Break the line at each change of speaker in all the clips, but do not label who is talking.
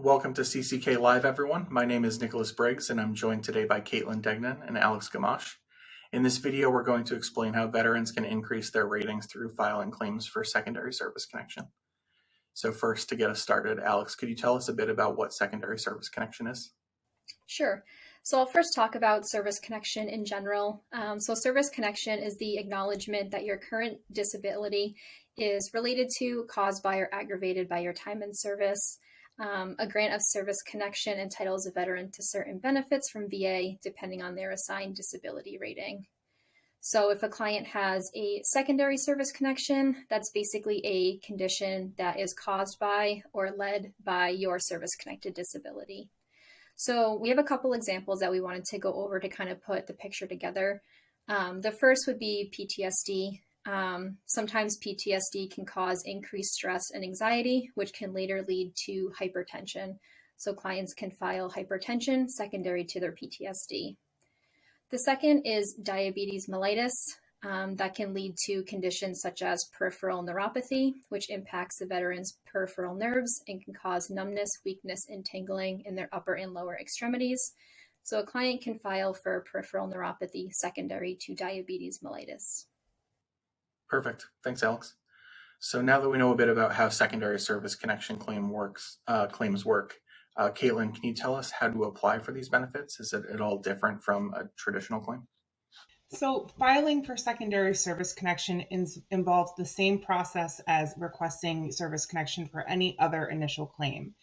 welcome to CCK Live, everyone. My name is Nicholas Briggs, and I'm joined today by Caitlin Degnan and Alex Gamache. In this video, we're going to explain how veterans can increase their ratings through filing claims for secondary service connection. So first, to get us started, Alex, could you tell us a bit about what secondary service connection is?
Sure. So I'll first talk about service connection in general. So service connection is the acknowledgement that your current disability is related to, caused by, or aggravated by your time in service. A grant of service connection entitles a veteran to certain benefits from VA depending on their assigned disability rating. So if a client has a secondary service connection, that's basically a condition that is caused by or led by your service-connected disability. So we have a couple examples that we wanted to go over to kind of put the picture together. The first would be PTSD. Sometimes PTSD can cause increased stress and anxiety, which can later lead to hypertension. So clients can file hypertension secondary to their PTSD. The second is diabetes mellitus. That can lead to conditions such as peripheral neuropathy, which impacts the veteran's peripheral nerves and can cause numbness, weakness, and tingling in their upper and lower extremities. So a client can file for peripheral neuropathy secondary to diabetes mellitus.
Perfect. Thanks, Alex. So now that we know a bit about how secondary service connection claims work, Caitlin, can you tell us how to apply for these benefits? Is it at all different from a traditional claim?
So filing for secondary service connection involves the same process as requesting service connection for any other initial claim.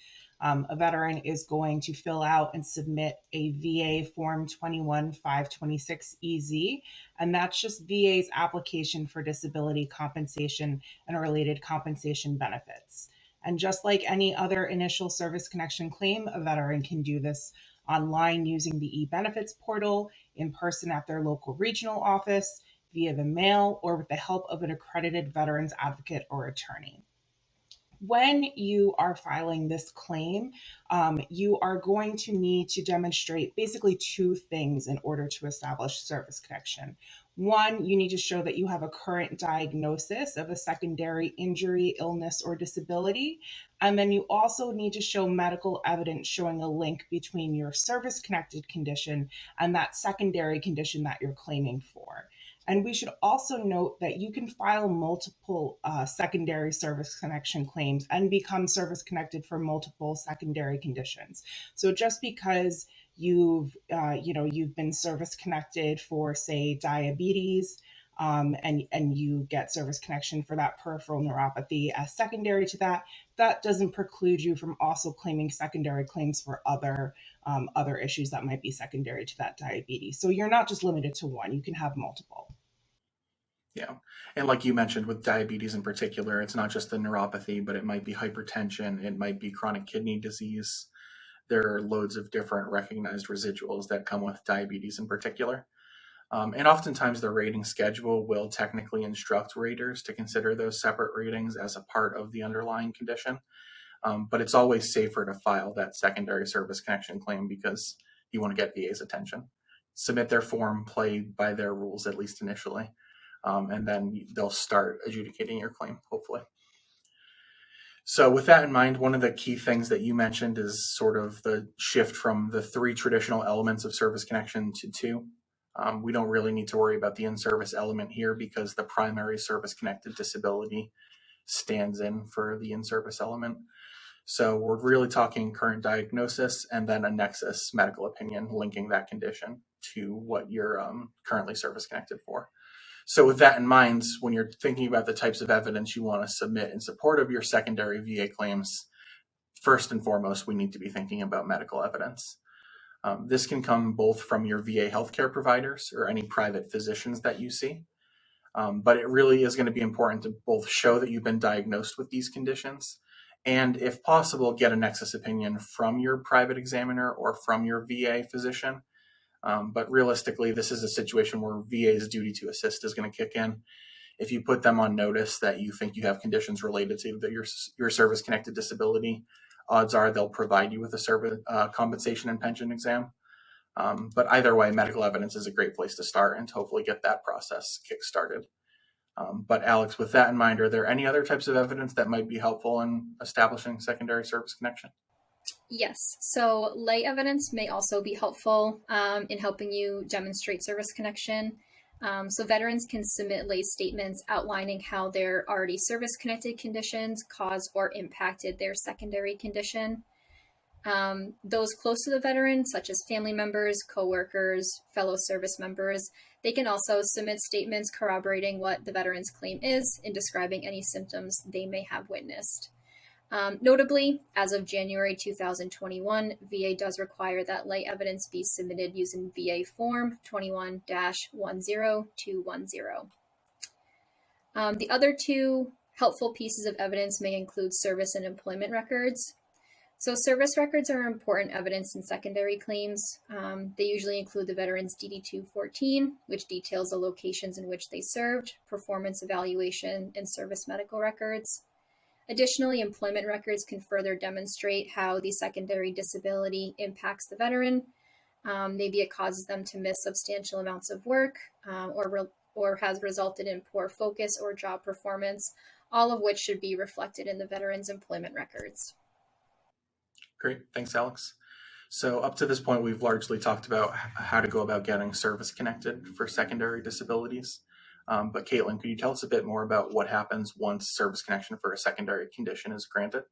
A veteran is going to fill out and submit a VA Form 21-526-EZ, and that's just VA's application for disability compensation and related compensation benefits. And just like any other initial service connection claim, a veteran can do this online using the e-benefits portal, in person at their local regional office, via the mail, or with the help of an accredited veterans advocate or attorney. When you are filing this claim, you are going to need to demonstrate basically two things in order to establish service connection. One, you need to show that you have a current diagnosis of a secondary injury, illness, or disability. And then you also need to show medical evidence showing a link between your service-connected condition and that secondary condition that you're claiming for. And we should also note that you can file multiple secondary service connection claims and become service connected for multiple secondary conditions. So just because you've been service connected for, say, diabetes, and you get service connection for that peripheral neuropathy as secondary to that, that doesn't preclude you from also claiming secondary claims for other issues that might be secondary to that diabetes. So you're not just limited to one, you can have multiple.
Yeah. And like you mentioned with diabetes in particular, it's not just the neuropathy, but it might be hypertension, it might be chronic kidney disease. There are loads of different recognized residuals that come with diabetes in particular. And oftentimes the rating schedule will technically instruct raters to consider those separate ratings as a part of the underlying condition. But it's always safer to file that secondary service connection claim because you want to get VA's attention. Submit their form, play by their rules, at least initially. And then they'll start adjudicating your claim, hopefully. So with that in mind, one of the key things that you mentioned is sort of the shift from the three traditional elements of service connection to two. We don't really need to worry about the in-service element here because the primary service-connected disability stands in for the in-service element. So we're really talking current diagnosis and then a nexus medical opinion linking that condition to what you're currently service-connected for. So with that in mind, when you're thinking about the types of evidence you want to submit in support of your secondary VA claims, first and foremost, we need to be thinking about medical evidence. This can come both from your VA healthcare providers or any private physicians that you see. But it really is going to be important to both show that you've been diagnosed with these conditions and, if possible, get a nexus opinion from your private examiner or from your VA physician. But realistically, this is a situation where VA's duty to assist is going to kick in. If you put them on notice that you think you have conditions related to your service-connected disability, odds are they'll provide you with a service compensation and pension exam. But either way, medical evidence is a great place to start and to hopefully get that process kick-started. But Alex, with that in mind, are there any other types of evidence that might be helpful in establishing secondary service connection?
Yes, so lay evidence may also be helpful in helping you demonstrate service connection. So veterans can submit lay statements outlining how their already service-connected conditions caused or impacted their secondary condition. Those close to the veteran, such as family members, coworkers, fellow service members, they can also submit statements corroborating what the veteran's claim is and describing any symptoms they may have witnessed. Notably, as of January 2021, VA does require that lay evidence be submitted using VA Form 21-10210. The other two helpful pieces of evidence may include service and employment records. So service records are important evidence in secondary claims. They usually include the veteran's DD-214, which details the locations in which they served, performance evaluation, and service medical records. Additionally, employment records can further demonstrate how the secondary disability impacts the veteran. Maybe it causes them to miss substantial amounts of work or has resulted in poor focus or job performance, all of which should be reflected in the veteran's employment records.
Great. Thanks, Alex. So up to this point, we've largely talked about how to go about getting service connected for secondary disabilities. But Caitlin, could you tell us a bit more about what happens once service connection for a secondary condition is granted?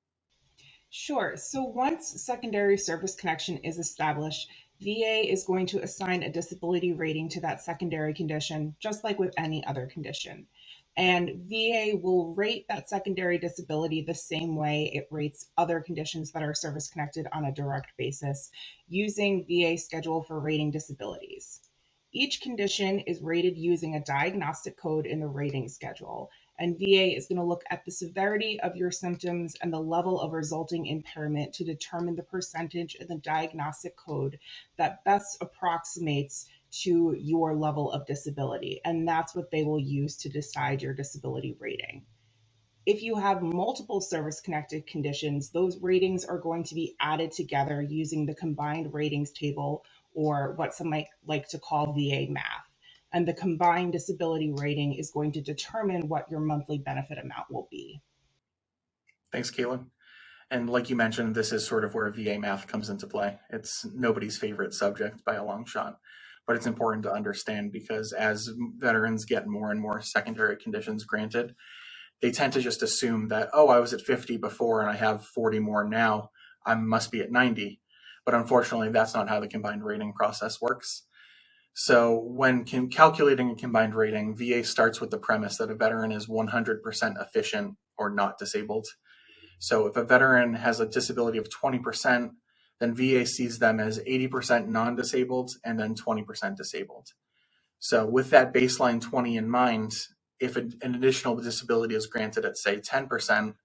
Sure. So once secondary service connection is established, VA is going to assign a disability rating to that secondary condition, just like with any other condition. And VA will rate that secondary disability the same way it rates other conditions that are service connected on a direct basis using VA schedule for rating disabilities. Each condition is rated using a diagnostic code in the rating schedule, and VA is going to look at the severity of your symptoms and the level of resulting impairment to determine the percentage in the diagnostic code that best approximates to your level of disability. And that's what they will use to decide your disability rating. If you have multiple service connected conditions, those ratings are going to be added together using the combined ratings table, or what some might like to call VA math. And the combined disability rating is going to determine what your monthly benefit amount will be.
Thanks, Caitlin. And like you mentioned, this is sort of where VA math comes into play. It's nobody's favorite subject by a long shot, but it's important to understand because as veterans get more and more secondary conditions granted, they tend to just assume that, oh, I was at 50 before and I have 40 more now, I must be at 90. But unfortunately, that's not how the combined rating process works. So when calculating a combined rating, VA starts with the premise that a veteran is 100% efficient or not disabled. So if a veteran has a disability of 20%, then VA sees them as 80% non-disabled and then 20% disabled. So with that baseline 20 in mind, if an additional disability is granted at, say, 10%,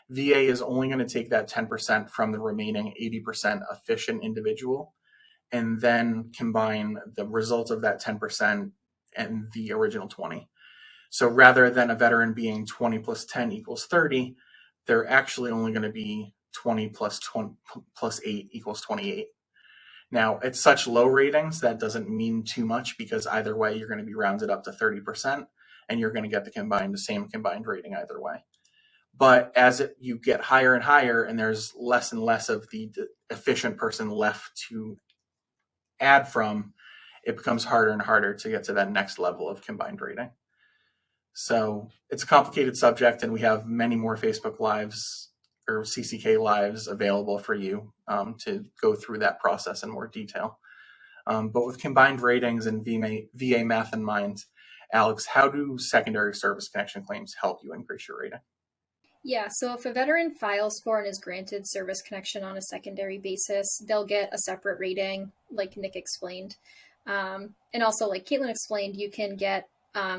VA is only going to take that 10% from the remaining 80% efficient individual and then combine the result of that 10% and the original 20. So rather than a veteran being 20 plus 10 equals 30, they're actually only going to be 20 plus 8 equals 28. Now, at such low ratings, that doesn't mean too much because either way, you're going to be rounded up to 30% and you're going to get the same combined rating either way. But as you get higher and higher and there's less and less of the efficient person left to add from, it becomes harder and harder to get to that next level of combined rating. So it's a complicated subject, and we have many more Facebook Lives or CCK Lives available for you to go through that process in more detail. But with combined ratings and VA math in mind, Alex, how do secondary service connection claims help you increase your rating?
Yeah, so if a veteran files for and is granted service connection on a secondary basis, they'll get a separate rating, like Nick explained. And also, like Caitlin explained, you can get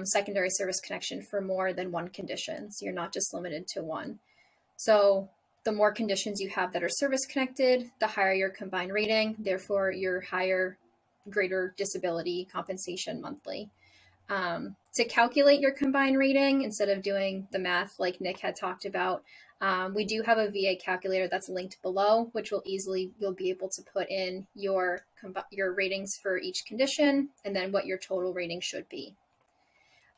secondary service connection for more than one condition. So you're not just limited to one. So the more conditions you have that are service connected, the higher your combined rating, therefore your greater disability compensation monthly. To calculate your combined rating, instead of doing the math like Nick had talked about, we do have a VA calculator that's linked below, which you'll be able to put in your ratings for each condition and then what your total rating should be.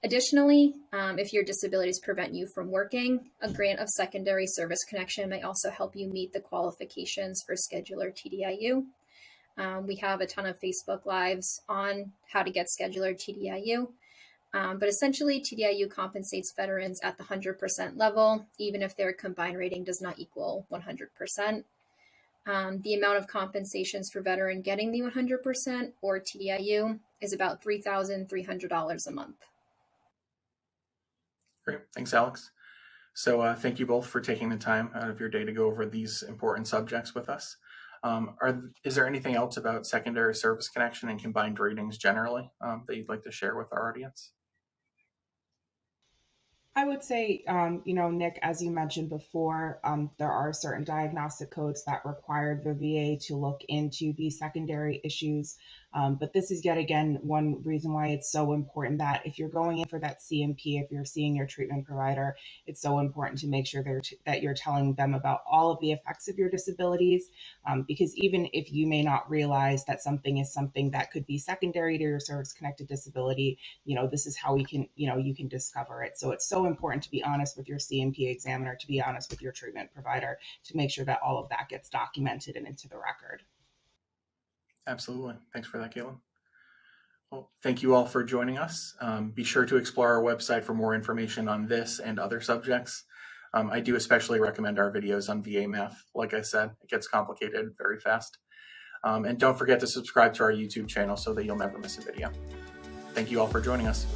Additionally, if your disabilities prevent you from working, a grant of secondary service connection may also help you meet the qualifications for scheduler TDIU. We have a ton of Facebook Lives on how to get scheduler TDIU. But essentially, TDIU compensates veterans at the 100% level, even if their combined rating does not equal 100%. The amount of compensations for veteran getting the 100% or TDIU is about $3,300 a month.
Great. Thanks, Alex. So thank you both for taking the time out of your day to go over these important subjects with us. Is there anything else about secondary service connection and combined ratings generally that you'd like to share with our audience?
I would say, Nick, as you mentioned before, there are certain diagnostic codes that require the VA to look into these secondary issues. But this is yet again one reason why it's so important that if you're going in for that C&P, if you're seeing your treatment provider, it's so important to make sure that you're telling them about all of the effects of your disabilities. Because even if you may not realize that something is something that could be secondary to your service-connected disability, this is how you can discover it. So it's so important to be honest with your C&P examiner, to be honest with your treatment provider, to make sure that all of that gets documented and into the record.
Absolutely. Thanks for that, Caitlin. Well, thank you all for joining us. Be sure to explore our website for more information on this and other subjects. I do especially recommend our videos on VA math. Like I said, it gets complicated very fast. And don't forget to subscribe to our YouTube channel so that you'll never miss a video. Thank you all for joining us.